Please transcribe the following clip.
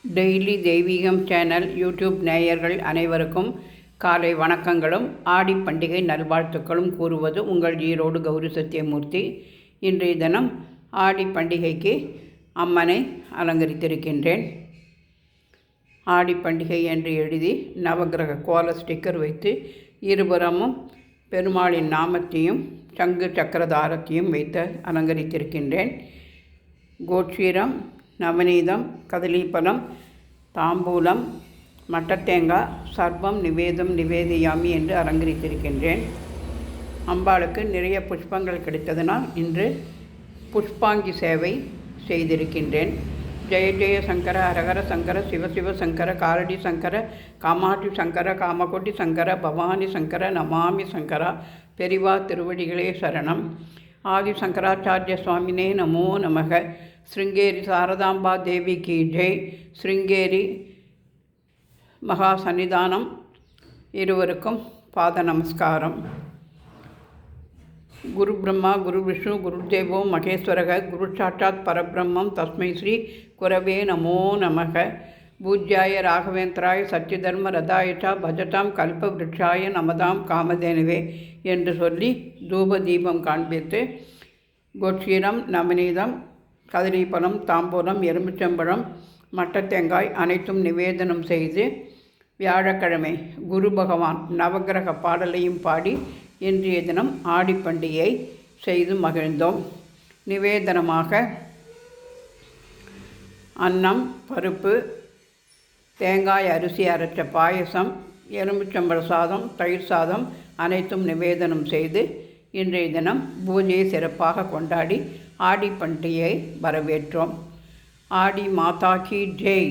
Daily தெய்வீகம் channel YouTube நேயர்கள் அனைவருக்கும் காலை வணக்கங்களும் ஆடி பண்டிகை நல்வாழ்த்துக்களும் கூறுவது உங்கள் ஈரோடு கௌரி சத்தியமூர்த்தி. இன்றைய தினம் ஆடி பண்டிகைக்கு அம்மனை அலங்கரித்திருக்கின்றேன். ஆடி பண்டிகை என்று எழுதி நவகிரக கோல ஸ்டிக்கர் வைத்து இருபுறமும் பெருமாளின் நாமத்தையும் சங்கு சக்கரதாரத்தையும் வைத்து அலங்கரித்திருக்கின்றேன். கோட்சீரம், நவநீதம், கதலீபலம், தாம்பூலம், மட்டத்தேங்காய், சர்வம் நிவேதம் நிவேதியாமி என்று அலங்கரித்திருக்கின்றேன். அம்பாளுக்கு நிறைய புஷ்பங்கள் கிடைத்ததனால் இன்று புஷ்பாங்கி சேவை செய்திருக்கின்றேன். ஜெய ஜெய சங்கர, ஹரஹர சங்கர, சிவசிவ சங்கர, காரடி சங்கர, காமாட்சி சங்கர, காமகோட்டி சங்கர, பவானி சங்கர, நமாமி சங்கரா. பெரிவா திருவடிகளே சரணம். ஆதி சங்கராச்சாரிய சுவாமினே நமோ நமக. ஸ்ருங்கேரி சாரதாம்பா தேவி கி ஜெய். ஸ்ருங்கேரி மகா சன்னிதானம் இருவருக்கும் பாத நமஸ்காரம். குரு பிரம்மா குரு விஷ்ணு குரு தேவோ மகேஸ்வரக குரு சாட்சாத் பரபிரம்மம் தஸ்மை ஸ்ரீ குரவே நமோ நமக. பூஜ்யாய ராகவேந்திராய சத்யதர்ம ரதாயச்சா பஜதாம் கல்ப விருட்சாய நமதாம் காமதேனுவே என்று சொல்லி தூப தீபம் காண்பித்து கோட்சீரம், நவநீதம், கதலீபலம், தாம்பூலம், எலுமிச்சம்பழம், மட்டத்தேங்காய் அனைத்தும் நிவேதனம் செய்து வியாழக்கிழமை குரு பகவான் நவகிரக பாடலையும் பாடி இன்றைய தினம் ஆடி பண்டிகை செய்து மகிழ்ந்தோம். நிவேதனமாக அன்னம், பருப்பு, தேங்காய் அரிசி அரைச்ச பாயசம், எலுமிச்சம்பழ சாதம், தயிர் சாதம் அனைத்தும் நிவேதனம் செய்து இன்றைய தினம் பூஜையை சிறப்பாக கொண்டாடி ஆடி பண்டிகையை வரவேற்றோம். ஆடி மாதா கி ஜெய்.